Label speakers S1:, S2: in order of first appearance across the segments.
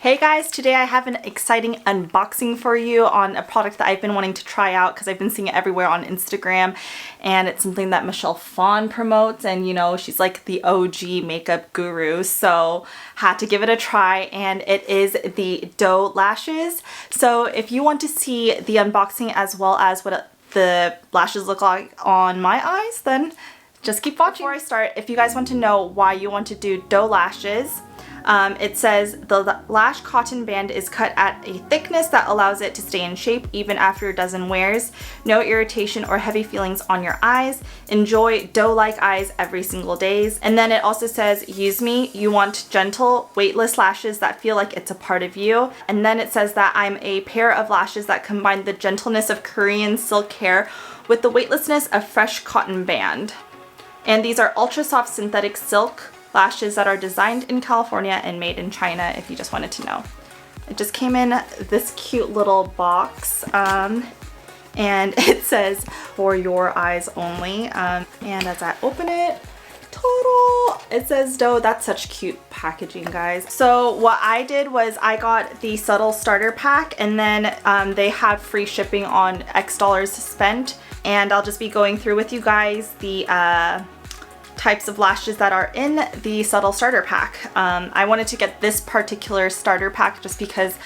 S1: Hey guys, today I have an exciting unboxing for you on a product that I've been wanting to try out because I've been seeing it everywhere on Instagram, and it's something that Michelle Phan promotes, and you know, she's like the OG makeup guru, so had to give it a try, and it is the Doe Lashes. So if you want to see the unboxing as well as what the lashes look like on my eyes, then just keep watching. Before I start, if you guys want to know why you want to do Doe Lashes, it says the lash cotton band is cut at a thickness that allows it to stay in shape even after a dozen wears. No irritation or heavy feelings on your eyes. Enjoy doe-like eyes every single day. And then it also says, use me. You want gentle, weightless lashes that feel like it's a part of you. And then it says that I'm a pair of lashes that combine the gentleness of Korean silk hair with the weightlessness of fresh cotton band. And these are ultra soft synthetic silk lashes that are designed in California and made in China, if you just wanted to know. It just came in this cute little box, and it says for your eyes only. And as I open it, it says Doe. That's such cute packaging, guys. So what I did was I got the subtle starter pack, and then they have free shipping on X dollars spent, and I'll just be going through with you guys the types of lashes that are in the subtle starter pack. I wanted to get this particular starter pack just because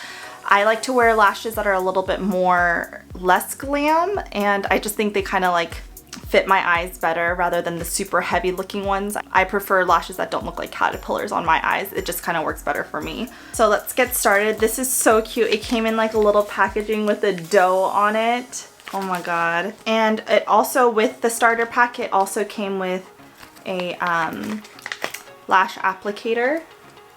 S1: I like to wear lashes that are a little bit more less glam, and I just think they kind of like fit my eyes better rather than the super heavy looking ones. I prefer lashes that don't look like caterpillars on my eyes. It just kind of works better for me. So let's get started. This is so cute. It came in like a little packaging with a doe on it. Oh my god. And it also, with the starter pack, it also came with a lash applicator,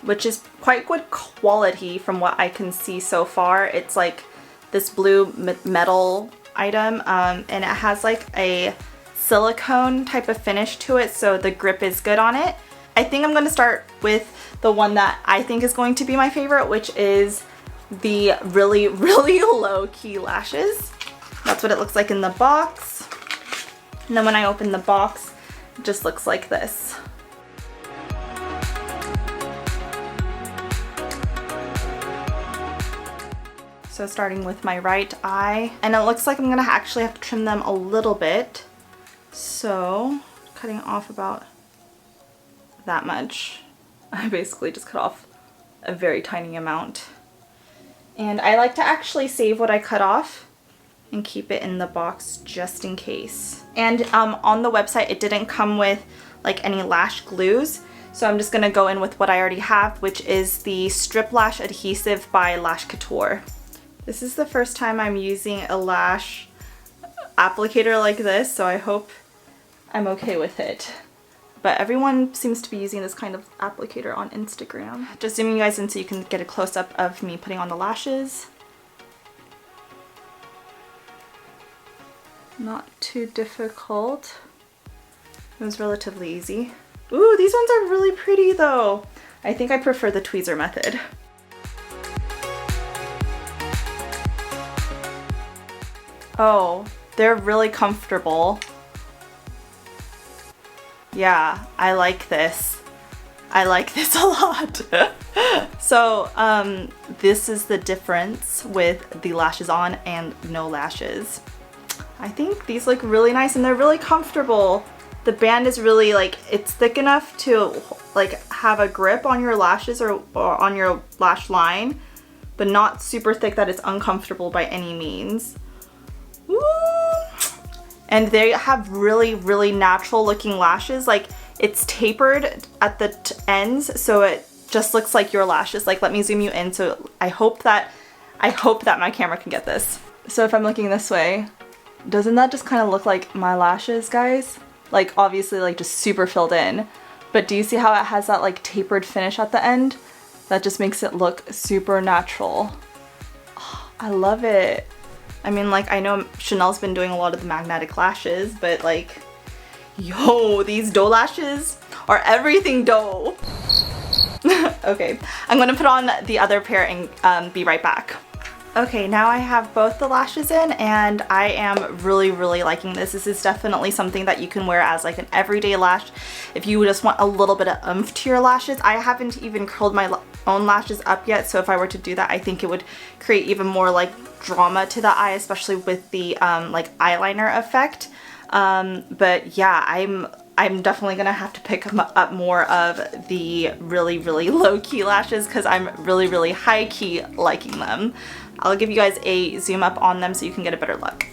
S1: which is quite good quality from what I can see so far. It's like this blue metal item, and it has like a silicone type of finish to it, so the grip is good on it. I think I'm going to start with the one that I think is going to be my favorite, which is the really low-key lashes. That's what it looks like in the box. And then when I open the box, it just looks like this. So starting with my right eye, and it looks like I'm gonna actually have to trim them a little bit. So cutting off about that much. I basically just cut off a very tiny amount. And I like to actually save what I cut off and keep it in the box just in case. And on the website, it didn't come with like any lash glues, so I'm just gonna go in with what I already have, which is the Strip Lash Adhesive by Lash Couture. This is the first time I'm using a lash applicator like this, so I hope I'm okay with it. But everyone seems to be using this kind of applicator on Instagram. Just zooming you guys in so you can get a close-up of me putting on the lashes. Not too difficult. It was relatively easy. Ooh, these ones are really pretty though. I think I prefer the tweezer method. Oh, they're really comfortable. Yeah, I like this. I like this a lot. So, this is the difference with the lashes on and no lashes. I think these look really nice and they're really comfortable. The band is really like, it's thick enough to like have a grip on your lashes or on your lash line, but not super thick that it's uncomfortable by any means. Woo! And they have really natural looking lashes. Like, it's tapered at the ends, so it just looks like your lashes. Like, let me zoom you in, so I hope that my camera can get this. So if I'm looking this way, doesn't that just kind of look like my lashes, guys? Like, obviously like just super filled in, but do you see how it has that like tapered finish at the end? That just makes it look super natural. Oh, I love it. I mean, like, I know Chanel's been doing a lot of the magnetic lashes, but like, yo, these Doe lashes are everything Doe. Okay, I'm gonna put on the other pair and be right back. Okay, now I have both the lashes in, and I am really liking this. This is definitely something that you can wear as like an everyday lash if you just want a little bit of oomph to your lashes. I haven't even curled my own lashes up yet, so if I were to do that, I think it would create even more like drama to the eye, especially with the like eyeliner effect. But yeah, I'm definitely gonna have to pick up more of the really low-key lashes because I'm really high-key liking them. I'll give you guys a zoom up on them so you can get a better look.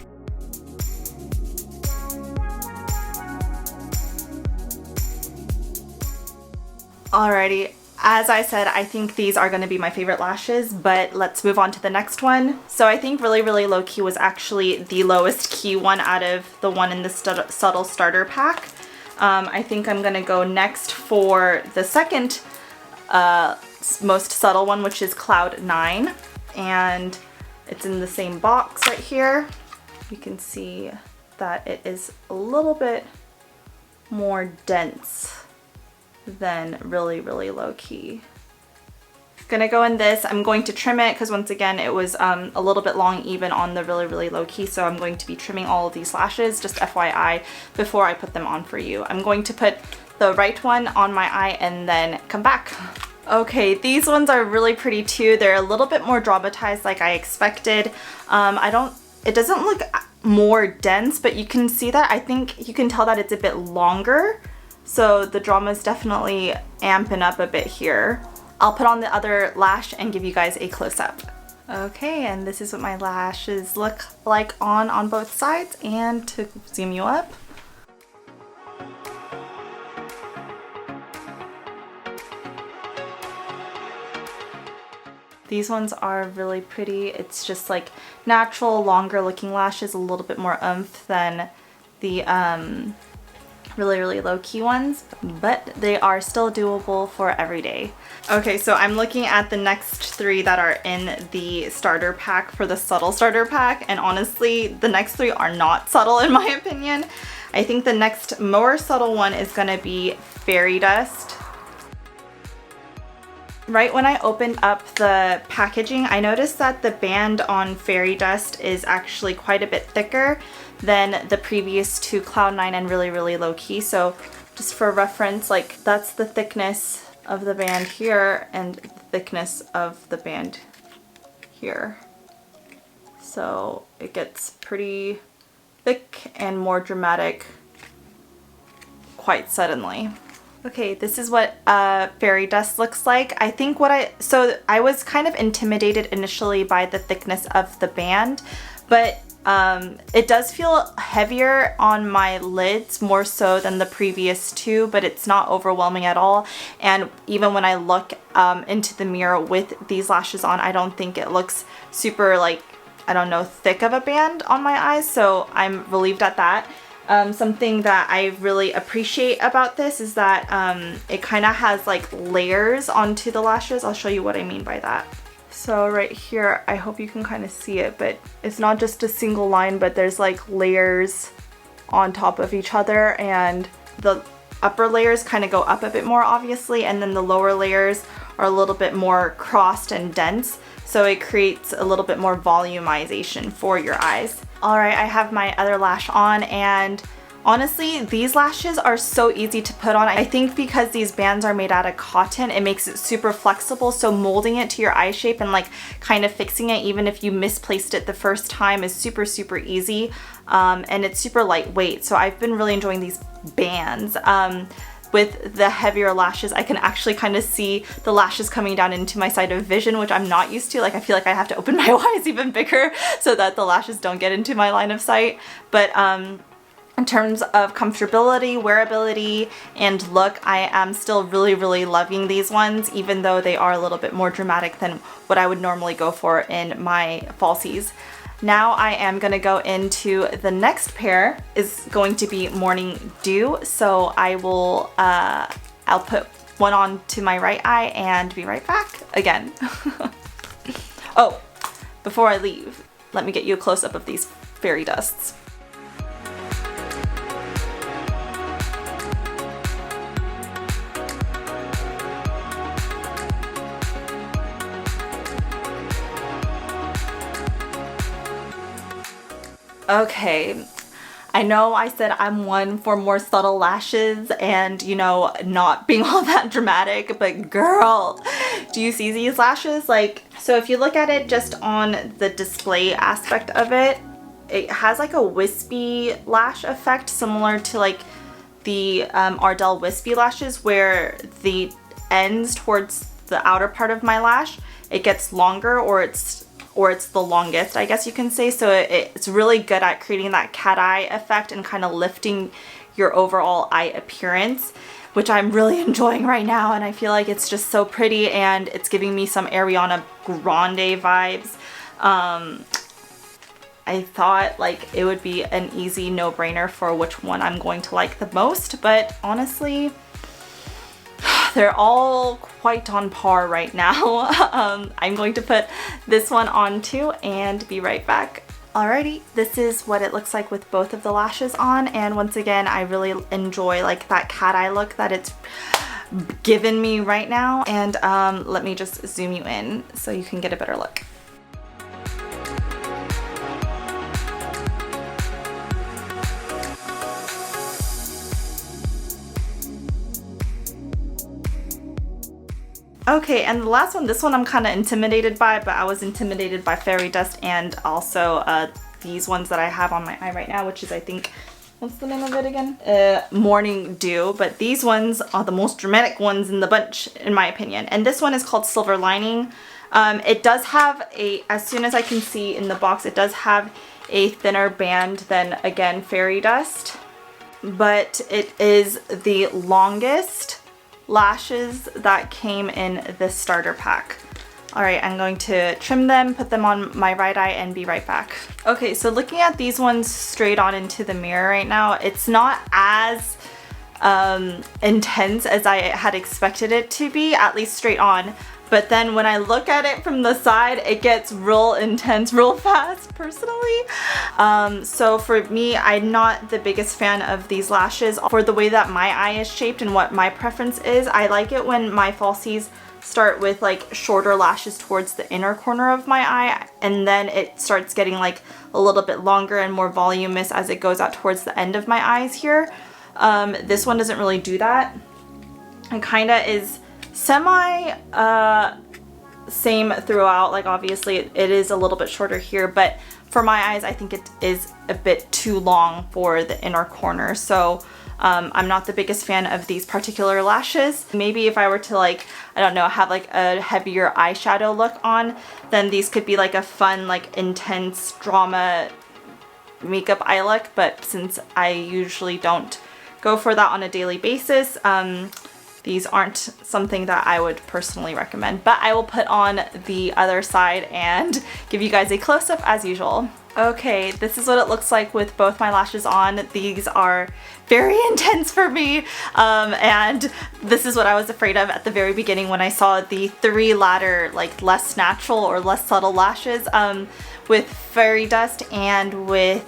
S1: Alrighty, as I said, I think these are going to be my favorite lashes, but let's move on to the next one. So I think really low key was actually the lowest key one out of the one in the subtle starter pack. I think I'm going to go next for the second most subtle one, which is Cloud 9, and it's in the same box right here. You can see that it is a little bit more dense than really low key. Gonna go in this. I'm going to trim it because once again it was a little bit long even on the really low key, so I'm going to be trimming all of these lashes, just FYI, before I put them on for you. I'm going to put the right one on my eye and then come back. Okay, these ones are really pretty too. They're a little bit more dramatized like I expected. It doesn't look more dense, but you can see that. I think you can tell that it's a bit longer. So the drama is definitely amping up a bit here. I'll put on the other lash and give you guys a close-up. Okay, and this is what my lashes look like on both sides. And to zoom you up. These ones are really pretty. It's just like natural, longer looking lashes, a little bit more oomph than the really low key ones, but they are still doable for every day. Okay, so I'm looking at the next three that are in the starter pack for the subtle starter pack, and honestly, the next three are not subtle in my opinion. I think the next more subtle one is gonna be Fairy Dust. Right when I opened up the packaging, I noticed that the band on Fairy Dust is actually quite a bit thicker than the previous two, Cloud 9 and really low key. So just for reference, like that's the thickness of the band here and the thickness of the band here. So it gets pretty thick and more dramatic quite suddenly. Okay, this is what Fairy Dust looks like. I think so I was kind of intimidated initially by the thickness of the band, but it does feel heavier on my lids more so than the previous two, but it's not overwhelming at all. And even when I look into the mirror with these lashes on, I don't think it looks super like, I don't know, thick of a band on my eyes, so I'm relieved at that. Something that I really appreciate about this is that it kind of has like layers onto the lashes. I'll show you what I mean by that. So right here, I hope you can kind of see it, but it's not just a single line, but there's like layers on top of each other, and the upper layers kind of go up a bit more obviously, and then the lower layers are a little bit more crossed and dense, so it creates a little bit more volumization for your eyes. Alright, I have my other lash on, and honestly, these lashes are so easy to put on. I think because these bands are made out of cotton, it makes it super flexible, so molding it to your eye shape and like kind of fixing it even if you misplaced it the first time is super easy, and it's super lightweight, so I've been really enjoying these bands. With the heavier lashes, I can actually kind of see the lashes coming down into my side of vision, which I'm not used to. Like, I feel like I have to open my eyes even bigger so that the lashes don't get into my line of sight. But in terms of comfortability, wearability, and look, I am still really loving these ones, even though they are a little bit more dramatic than what I would normally go for in my falsies. Now I am gonna go into the next pair, is going to be Morning Dew. So I will, I'll put one on to my right eye and be right back again. Oh, before I leave, let me get you a close-up of these Fairy Dusts. Okay, I know I said I'm one for more subtle lashes and, you know, not being all that dramatic, but girl, Do you see these lashes? Like, so if you look at it just on the display aspect of it, it has like a wispy lash effect similar to like the Ardell wispy lashes, where the ends towards the outer part of my lash, it gets longer, or it's the longest, I guess you can say. So it's really good at creating that cat eye effect and kind of lifting your overall eye appearance, which I'm really enjoying right now, and I feel like it's just so pretty, and it's giving me some Ariana Grande vibes. I thought like it would be an easy no-brainer for which one I'm going to like the most, but honestly, they're all quite on par right now. I'm going to put this one on too and be right back. Alrighty, this is what it looks like with both of the lashes on, and once again, I really enjoy like that cat eye look that it's given me right now. And let me just zoom you in so you can get a better look. Okay, and the last one, this one I'm kind of intimidated by, but I was intimidated by Fairy Dust and also these ones that I have on my eye right now, which is, I think, what's the name of it again? Morning Dew, but these ones are the most dramatic ones in the bunch, in my opinion. And this one is called Silver Lining. It does have a, as soon as I can see in the box, it does have a thinner band than, again, Fairy Dust, but it is the longest lashes that came in this starter pack. Alright, I'm going to trim them, put them on my right eye, and be right back. Okay, so looking at these ones straight on into the mirror right now, it's not as intense as I had expected it to be, at least straight on. But then when I look at it from the side, it gets real intense real fast, personally. So for me, I'm not the biggest fan of these lashes. For the way that my eye is shaped and what my preference is, I like it when my falsies start with like shorter lashes towards the inner corner of my eye, and then it starts getting like a little bit longer and more voluminous as it goes out towards the end of my eyes here. This one doesn't really do that. It kind of is semi same throughout. Like, obviously it is a little bit shorter here, but for my eyes I think it is a bit too long for the inner corner. So I'm not the biggest fan of these particular lashes. Maybe if I were to, like, I don't know, have like a heavier eyeshadow look on, then these could be like a fun, like, intense drama makeup eye look. But since I usually don't go for that on a daily basis, these aren't something that I would personally recommend. But I will put on the other side and give you guys a close-up as usual. Okay, this is what it looks like with both my lashes on. These are very intense for me, and this is what I was afraid of at the very beginning when I saw the 3 ladder, like, less natural or less subtle lashes. With Fairy Dust and with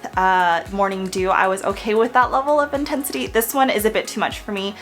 S1: Morning Dew, I was okay with that level of intensity. This one is a bit too much for me.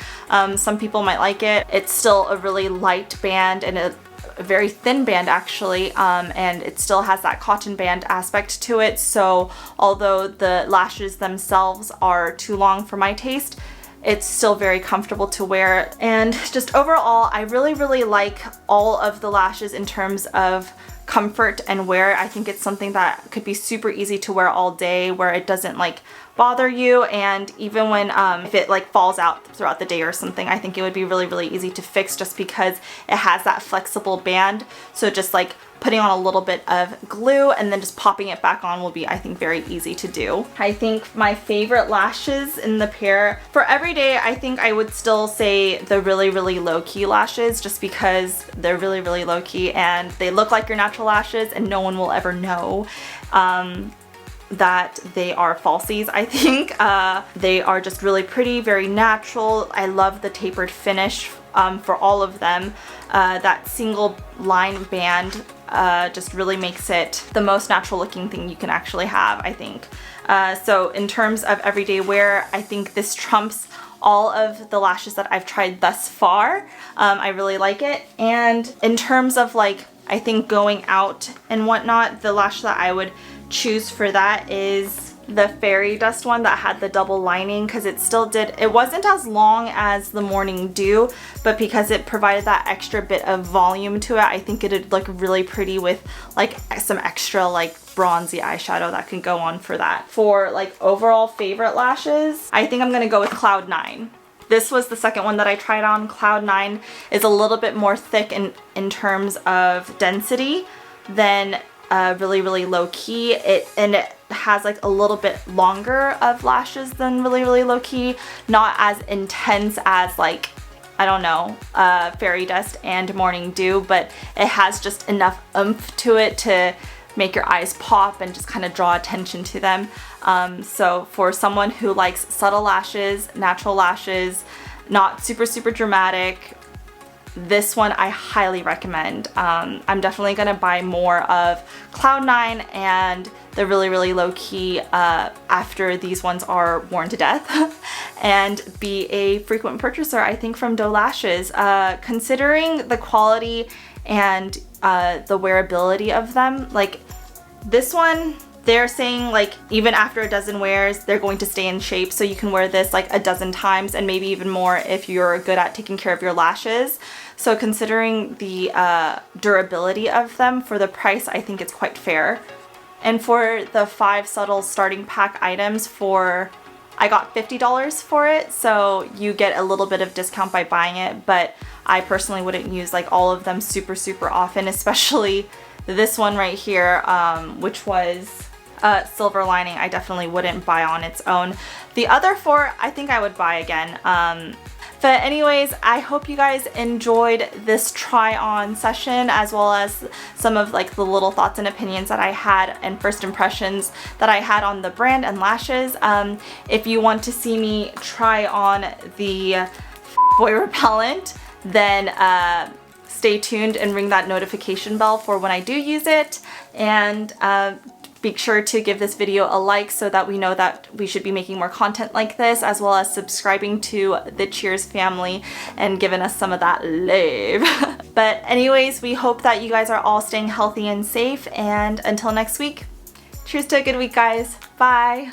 S1: Some people might like it. It's still a really light band and a very thin band, actually, and it still has that cotton band aspect to it. So although the lashes themselves are too long for my taste, it's still very comfortable to wear. And just overall, I really like all of the lashes in terms of comfort and wear. I think it's something that could be super easy to wear all day, where it doesn't like bother you, and even when if it like falls out throughout the day or something, I think it would be really easy to fix, just because it has that flexible band. So just like putting on a little bit of glue and then just popping it back on will be, I think, very easy to do. I think my favorite lashes in the pair for everyday, I think I would still say the really low-key lashes, just because they're really low-key and they look like your natural lashes and no one will ever know that they are falsies. I think they are just really pretty, very natural. I love the tapered finish for all of them. That single line band just really makes it the most natural looking thing you can actually have, I think. So in terms of everyday wear, I think this trumps all of the lashes that I've tried thus far. I really like it. And in terms of, like, I think going out and whatnot, the lash that I would choose for that is the fairy dust one that had the double lining because it still did, it wasn't as long as the Morning Dew, but because it provided that extra bit of volume to it, I think it'd look really pretty with like some extra like bronzy eyeshadow that can go on for that. For like overall favorite lashes, I think I'm gonna go with Cloud 9. This was the second one that I tried on. Cloud 9 is a little bit more thick in terms of density than really low key. It has like a little bit longer of lashes than really low key. Not as intense as like, I don't know, Fairy Dust and Morning Dew, but it has just enough oomph to it to make your eyes pop and just kind of draw attention to them. So for someone who likes subtle lashes, natural lashes, not super dramatic, this one I highly recommend. I'm definitely gonna buy more of Cloud 9 and the really low key after these ones are worn to death and be a frequent purchaser, I think, from Doe Lashes. Considering the quality and the wearability of them, like this one, they're saying like even after a dozen wears they're going to stay in shape, so you can wear this like a dozen times and maybe even more if you're good at taking care of your lashes. So considering the durability of them for the price, I think it's quite fair. And for the 5 subtle starting pack items, I got $50 for it, so you get a little bit of discount by buying it, but I personally wouldn't use like all of them super often, especially this one right here, which was Silver Lining. I definitely wouldn't buy on its own. The other 4, I think I would buy again. But anyways, I hope you guys enjoyed this try on session, as well as some of like the little thoughts and opinions that I had and first impressions that I had on the brand and lashes. If you want to see me try on the boy repellent, then stay tuned and ring that notification bell for when I do use it. And be sure to give this video a like so that we know that we should be making more content like this, as well as subscribing to the Cheers family and giving us some of that love. But anyways, we hope that you guys are all staying healthy and safe, and until next week, cheers to a good week, guys. Bye.